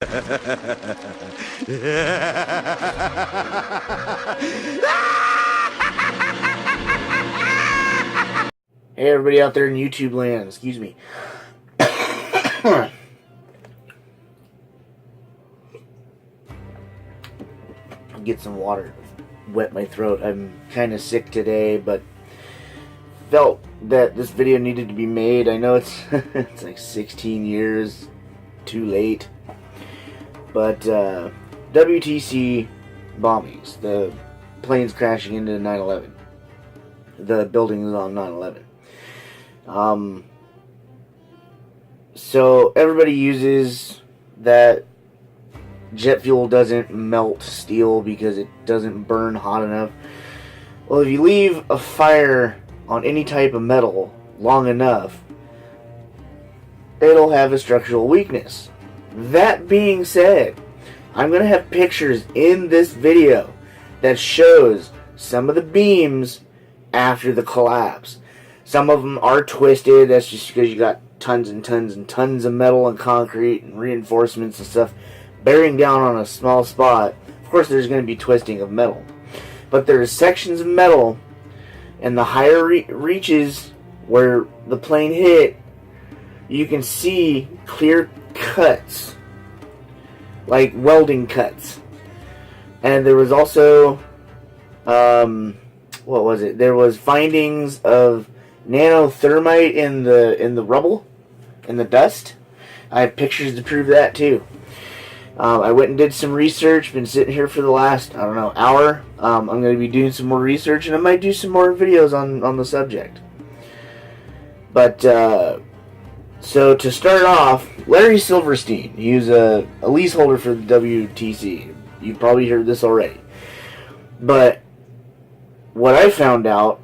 Hey everybody out there in YouTube land, excuse me. I'll get some water, wet my throat. I'm kind of sick today, but felt that this video needed to be made. I know it's it's like 16 years too late, but WTC bombings, the planes crashing into 9/11, the buildings on 9/11. So everybody uses that jet fuel doesn't melt steel because it doesn't burn hot enough. Well, if you leave a fire on any type of metal long enough, it'll have a structural weakness. That being said, I'm going to have pictures in this video that shows some of the beams after the collapse. Some of them are twisted. That's just because you got tons and tons and tons of metal and concrete and reinforcements and stuff bearing down on a small spot. Of course, there's going to be twisting of metal. But there's sections of metal and the higher reaches where the plane hit, you can see clear cuts, like welding cuts. And there was also, what was it? There was findings of nanothermite in the rubble, in the dust. I have pictures to prove that too. I went and did some research. Been sitting here for the last, I don't know, hour. I'm going to be doing some more research, and I might do some more videos on the subject. But so to start off, Larry Silverstein, he was a leaseholder for the WTC. You've probably heard this already. But what I found out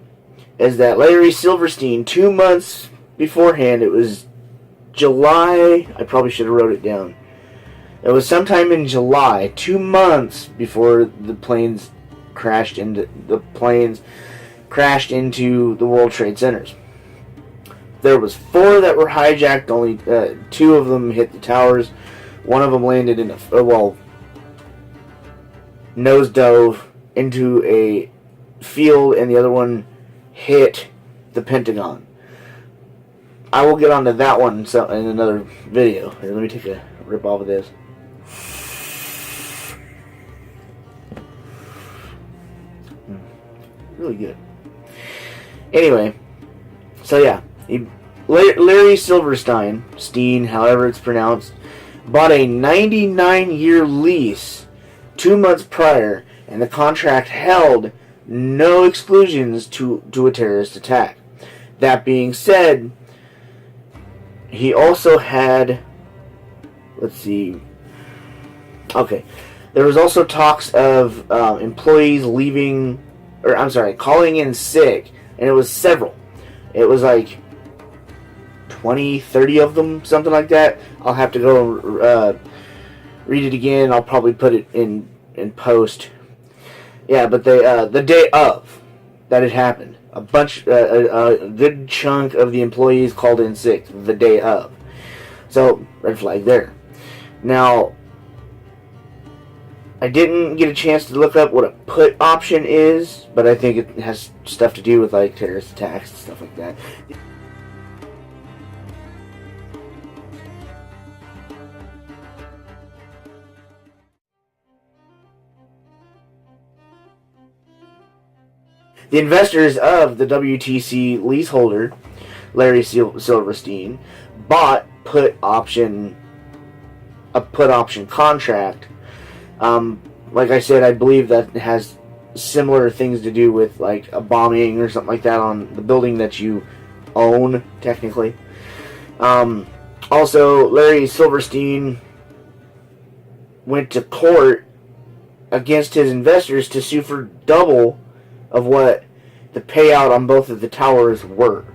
is that Larry Silverstein, 2 months beforehand, it was July, I probably should have wrote it down. It was sometime in July, 2 months before the planes crashed into the World Trade Centers. There was 4 that were hijacked. Only 2 of them hit the towers. One of them landed in nose dove into a field, and the other one hit the Pentagon. I will get onto that one in another video. Here, let me take a rip off of this. Really good. Anyway, so yeah, Larry Silverstein, however it's pronounced, bought a 99-year lease 2 months prior, and the contract held no exclusions to a terrorist attack. That being said, he also had, let's see, okay, there was also talks of employees leaving, or I'm sorry, calling in sick, and it was several. It was like 20, 30 of them, something like that. I'll have to go read it again. I'll probably put it in post. Yeah, but they the day of that it happened, a good chunk of the employees called in sick the day of. So, red flag there. Now, I didn't get a chance to look up what a put option is, but I think it has stuff to do with like terrorist attacks and stuff like that. The investors of the WTC leaseholder, Larry Silverstein, bought a put option contract. Like I said, I believe that has similar things to do with like a bombing or something like that on the building that you own, technically. Also, Larry Silverstein went to court against his investors to sue for double of what the payout on both of the towers were.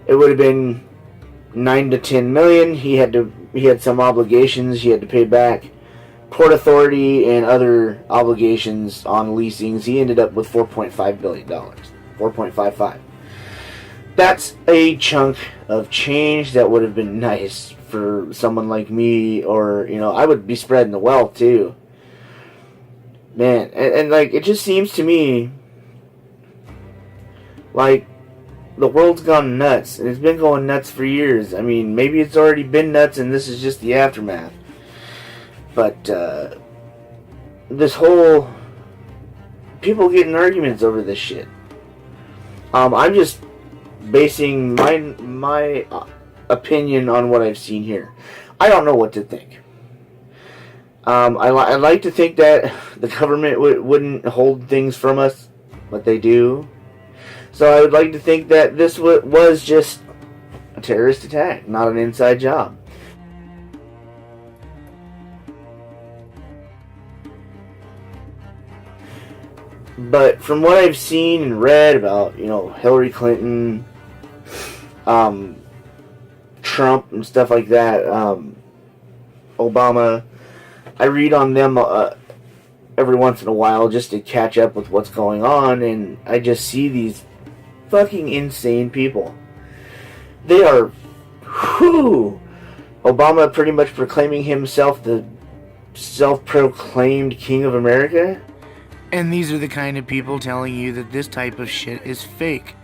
It would have been 9 to 10 million. He had some obligations he had to pay back, Port Authority and other obligations on leasings. He ended up with $4.5 billion. 4.55. That's a chunk of change that would have been nice for someone like me, or, I would be spreading the wealth too. Man, and like, it just seems to me like the world's gone nuts, and it's been going nuts for years. I mean, maybe it's already been nuts and this is just the aftermath. But this whole people getting arguments over this shit. I'm just basing my opinion on what I've seen here. I don't know what to think. I like to think that the government wouldn't hold things from us, but they do. So I would like to think that this was just a terrorist attack, not an inside job. But from what I've seen and read about, Hillary Clinton, Trump and stuff like that, Obama, I read on them every once in a while just to catch up with what's going on, and I just see these fucking insane people. They are, Obama pretty much proclaiming himself the self-proclaimed king of America. And these are the kind of people telling you that this type of shit is fake.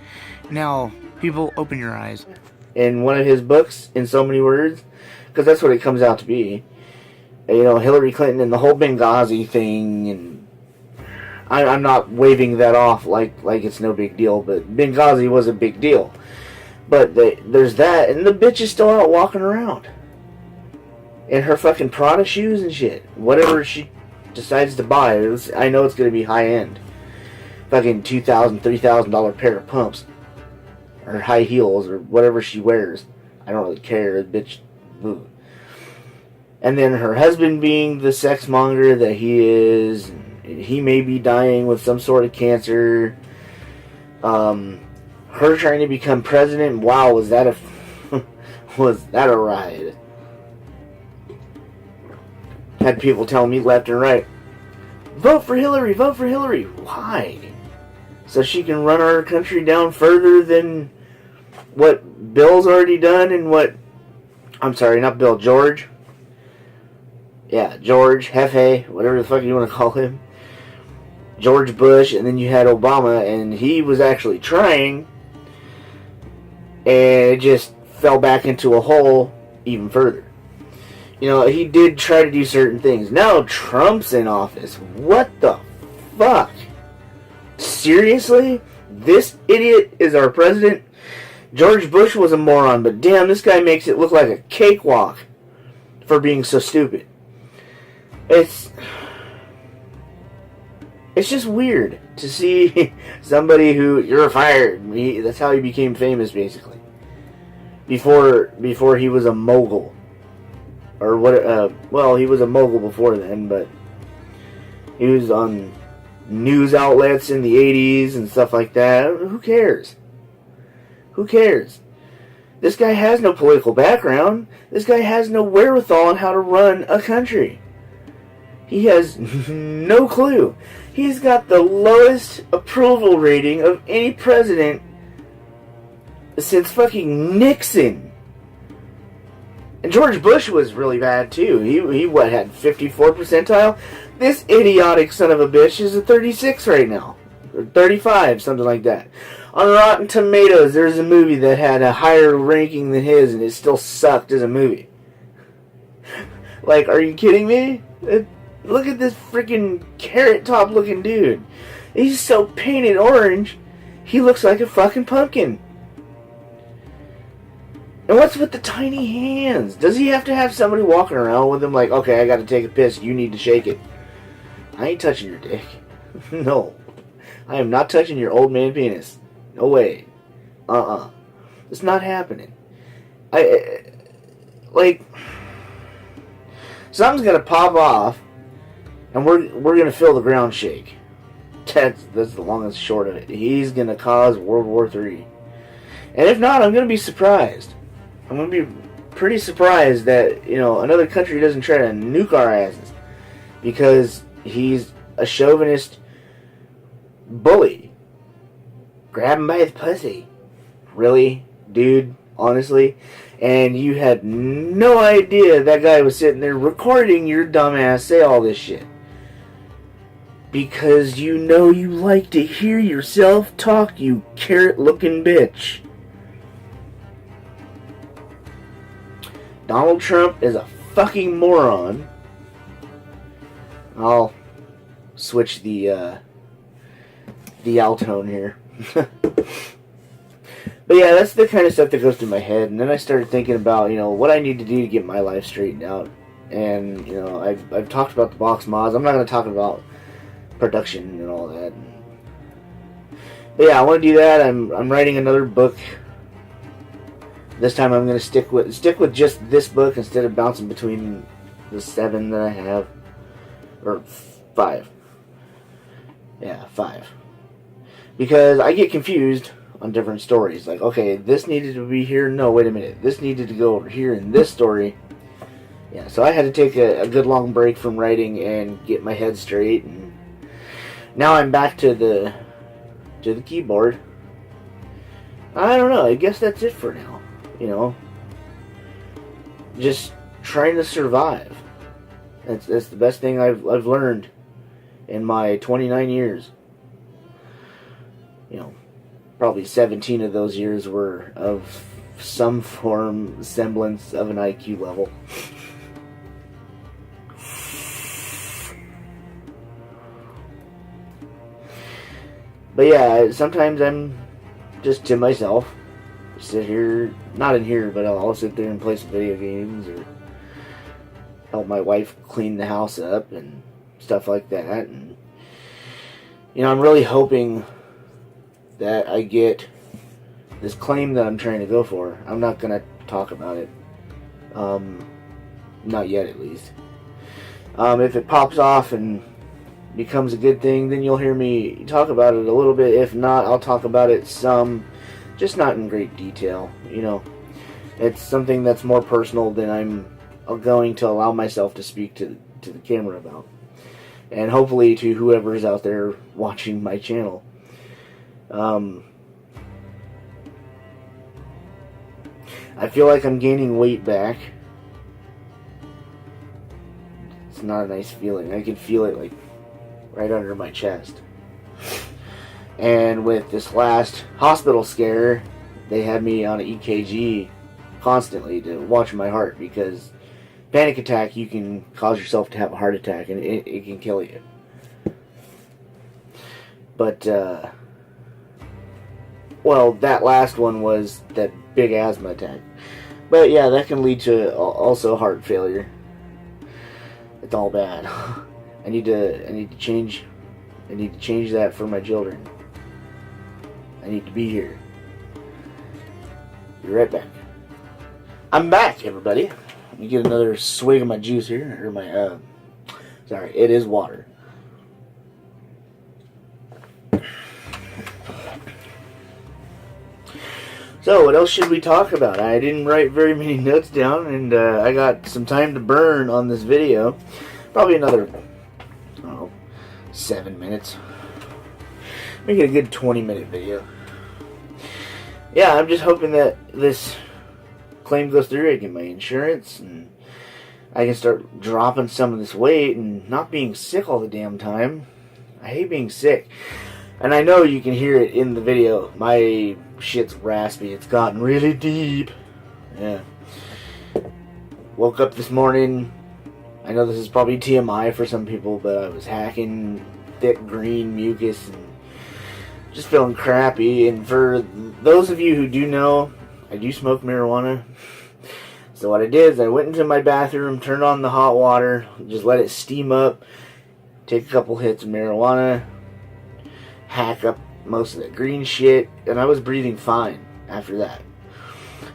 Now, people, open your eyes. In one of his books, in so many words, because that's what it comes out to be. Hillary Clinton and the whole Benghazi thing, and I'm not waving that off like it's no big deal, but Benghazi was a big deal. But there's that, and the bitch is still out walking around. In her fucking Prada shoes and shit. Whatever she decides to buy, I know it's going to be high end. Fucking $2,000, $3,000 pair of pumps. Or high heels, or whatever she wears. I don't really care, bitch. Ooh. And then her husband being the sex monger that he is, he may be dying with some sort of cancer. Her trying to become president, wow, was that a ride? Had people telling me left and right, vote for Hillary, vote for Hillary. Why? So she can run our country down further than what Bill's already done, and I'm sorry, not Bill, George. Yeah, George, Hefe, whatever the fuck you want to call him. George Bush, and then you had Obama, and he was actually trying, and it just fell back into a hole even further. He did try to do certain things. Now Trump's in office. What the fuck? Seriously? This idiot is our president? George Bush was a moron, but damn, this guy makes it look like a cakewalk for being so stupid. It's just weird to see somebody who, you're fired. That's how he became famous, basically. Before he was a mogul. Or what? He was a mogul before then, but he was on news outlets in the 80s and stuff like that. Who cares? Who cares? This guy has no political background. This guy has no wherewithal on how to run a country. He has no clue. He's got the lowest approval rating of any president since fucking Nixon. And George Bush was really bad too. He had 54 percentile? This idiotic son of a bitch is a 36 right now. Or 35, something like that. On Rotten Tomatoes, there's a movie that had a higher ranking than his, and it still sucked as a movie. Like, are you kidding me? Look at this freaking carrot top looking dude. He's so painted orange, he looks like a fucking pumpkin. And what's with the tiny hands? Does he have to have somebody walking around with him like, okay, I gotta take a piss, you need to shake it? I ain't touching your dick. No. I am not touching your old man penis. No way. It's not happening. Something's gonna pop off, and we're gonna feel the ground shake. That's the long and short of it. He's gonna cause World War III. And if not, I'm gonna be surprised. I'm gonna be pretty surprised that, another country doesn't try to nuke our asses. Because he's a chauvinist bully. Grab him by his pussy. Really? Dude? Honestly? and you had no idea that guy was sitting there recording your dumbass say all this shit. Because you know you like to hear yourself talk, you carrot-looking bitch. Donald Trump is a fucking moron. I'll switch the outone here. But yeah, that's the kind of stuff that goes through my head. And then I started thinking about, what I need to do to get my life straightened out. And, I've talked about the box mods. I'm not going to talk about production and all that. But yeah, I want to do that. I'm writing another book. This time I'm going to stick with just this book instead of bouncing between the 7 that I have. Or 5. Yeah, 5. Because I get confused on different stories. Like, okay, this needed to be here. No, wait a minute. This needed to go over here in this story. Yeah, so I had to take a good long break from writing and get my head straight. And now I'm back to the keyboard. I don't know. I guess that's it for now. Just trying to survive. That's the best thing I've learned in my 29 years. Probably 17 of those years were of some form, semblance of an IQ level. But yeah, sometimes I'm just to myself. Sit here, not in here, but I'll sit there and play some video games or help my wife clean the house up and stuff like that. And I'm really hoping that I get this claim that I'm trying to go for. I'm not going to talk about it. Not yet, at least. If it pops off and becomes a good thing, then you'll hear me talk about it a little bit. If not, I'll talk about it some, just not in great detail. It's something that's more personal than I'm going to allow myself to speak to the camera about. And hopefully to whoever's out there watching my channel. I feel like I'm gaining weight back. It's not a nice feeling. I can feel it like right under my chest. And with this last hospital scare, they had me on an EKG constantly to watch my heart, because panic attack, you can cause yourself to have a heart attack and it can kill you. But well, that last one was that big asthma attack. But yeah, that can lead to also heart failure. It's all bad. I need to change that for my children. I need to be here. Be right back. I'm back, everybody. Let me get another swig of my juice here, or my sorry, it is water. So, what else should we talk about? I didn't write very many notes down, and I got some time to burn on this video. Probably another, 7 minutes. Make it a good 20-minute video. Yeah, I'm just hoping that this claim goes through. I get my insurance, and I can start dropping some of this weight and not being sick all the damn time. I hate being sick. And I know you can hear it in the video. My shit's raspy. It's gotten really deep. Yeah. Woke up this morning. I know this is probably TMI for some people, but I was hacking thick green mucus and just feeling crappy. And for those of you who do know, I do smoke marijuana. So what I did is I went into my bathroom, turned on the hot water, just let it steam up, take a couple hits of marijuana, hack up most of the green shit, and I was breathing fine after that.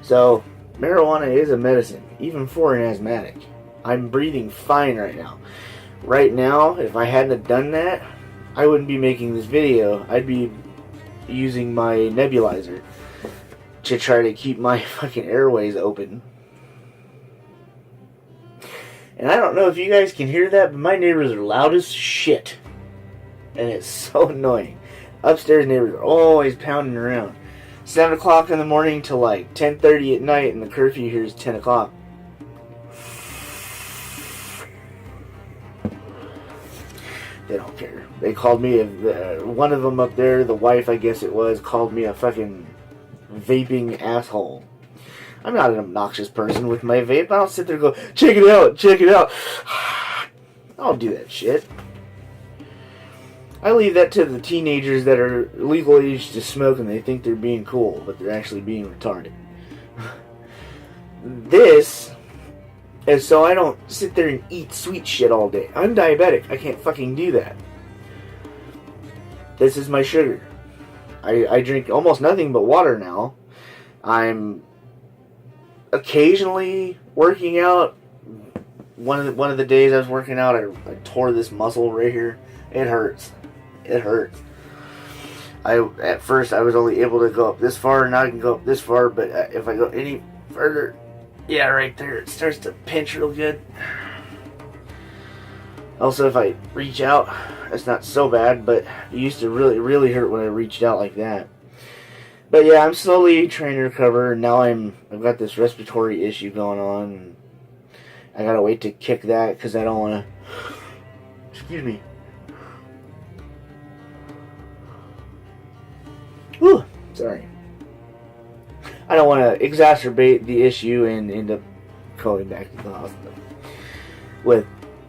So marijuana is a medicine, even for an asthmatic. I'm breathing fine right now. Right now, if I hadn't have done that, I wouldn't be making this video. I'd be using my nebulizer to try to keep my fucking airways open. And I don't know if you guys can hear that, but my neighbors are loud as shit. And it's so annoying. Upstairs neighbors are always pounding around. 7 o'clock in the morning till like 10:30 at night, and the curfew here is 10 o'clock. They don't care. They called me, one of them up there, the wife I guess it was, called me a fucking vaping asshole. I'm not an obnoxious person with my vape. I don't sit there and go, check it out, check it out. I don't do that shit. I leave that to the teenagers that are legal age to smoke and they think they're being cool, but they're actually being retarded. This is so I don't sit there and eat sweet shit all day. I'm diabetic. I can't fucking do that. This is my sugar. I drink almost nothing but water now. I'm occasionally working out. One of the days I was working out, I tore this muscle right here. It hurts. It hurts. At first I was only able to go up this far, and now I can go up this far, but if I go any further, yeah, right there, it starts to pinch real good. Also, if I reach out, it's not so bad, but it used to really, really hurt when I reached out like that. But yeah, I'm slowly trying to recover. Now I've got this respiratory issue going on. And I gotta wait to kick that because I don't want to. Excuse me. Whew, sorry. I don't want to exacerbate the issue and end up going back to the hospital with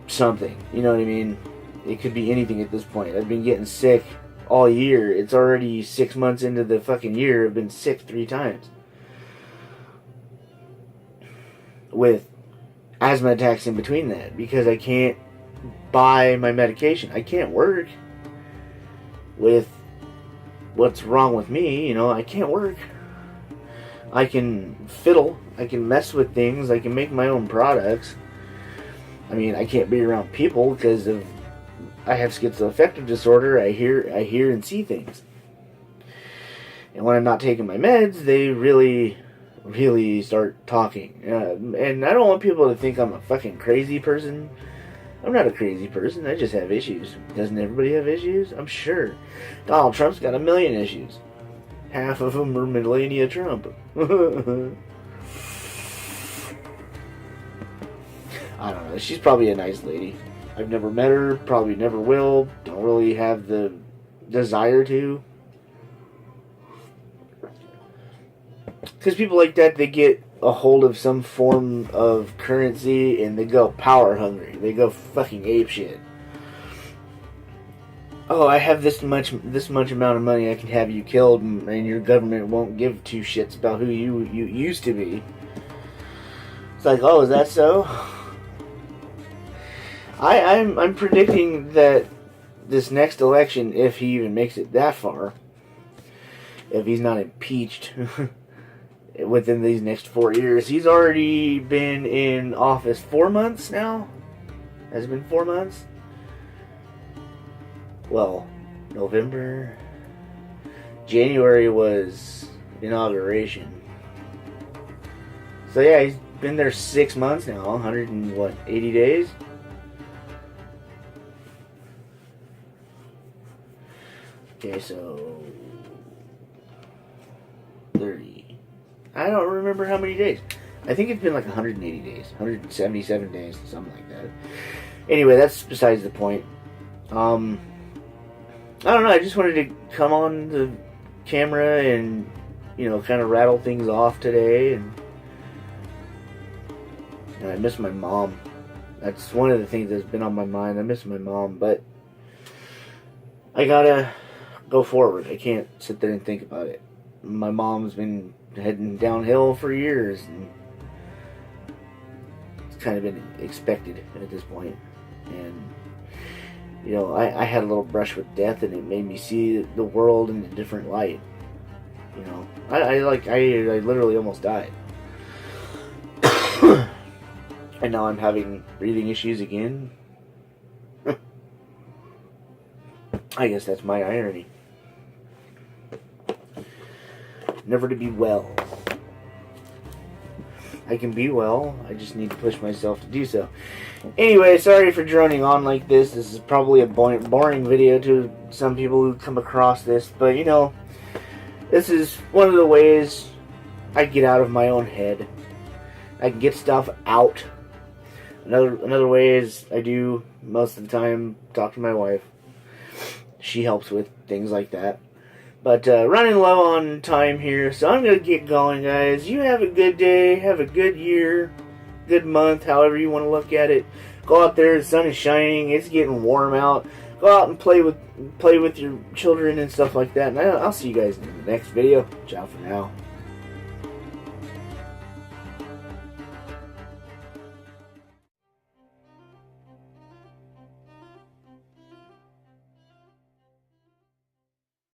something. You know what I mean? It could be anything at this point. I've been getting sick all year. It's already 6 months into the fucking year. I've been sick 3 times. With asthma attacks in between that. Because I can't buy my medication. I can't work with what's wrong with me. You know, I can't work. I can fiddle. I can mess with things. I can make my own products. I mean, I can't be around people because of I have schizoaffective disorder. I hear and see things. And when I'm not taking my meds, they really, really start talking. And I don't want people to think I'm a fucking crazy person. I'm not a crazy person. I just have issues. Doesn't everybody have issues? I'm sure. Donald Trump's got 1 million issues. Half of them are Melania Trump. I don't know. She's probably a nice lady. I've never met her. Probably never will. Don't really have the desire to. Because people like that, they get a hold of some form of currency and they go power hungry. They go fucking ape shit. Oh, I have this much amount of money, I can have you killed, and your government won't give 2 shits about who you used to be. It's like, oh, is that so? I'm predicting that this next election, if he even makes it that far, if he's not impeached within these next 4 years, he's already been in office 4 months now. Has it been 4 months? Well, November, January was inauguration. So yeah, he's been there 6 months now, 180 days? Okay, so 30. I don't remember how many days. I think it's been like 180 days, 177 days, something like that. Anyway, that's besides the point. I don't know, I just wanted to come on the camera and, kind of rattle things off today. And I miss my mom. That's one of the things that's been on my mind. I miss my mom, but I gotta go forward. I can't sit there and think about it. My mom's been heading downhill for years, and it's kind of been expected at this point. And I had a little brush with death, and it made me see the world in a different light. I literally almost died. And now I'm having breathing issues again. I guess that's my irony. Never to be well. I can be well, I just need to push myself to do so. Anyway, sorry for droning on like this. This is probably a boring video to some people who come across this, but this is one of the ways I get out of my own head. I can get stuff out. Another way is I do most of the time talk to my wife. She helps with things like that. But running low on time here, so I'm going to get going, guys. You have a good day, have a good year, good month, however you want to look at it. Go out there, the sun is shining, it's getting warm out. Go out and play with your children and stuff like that. And I'll see you guys in the next video. Ciao for now.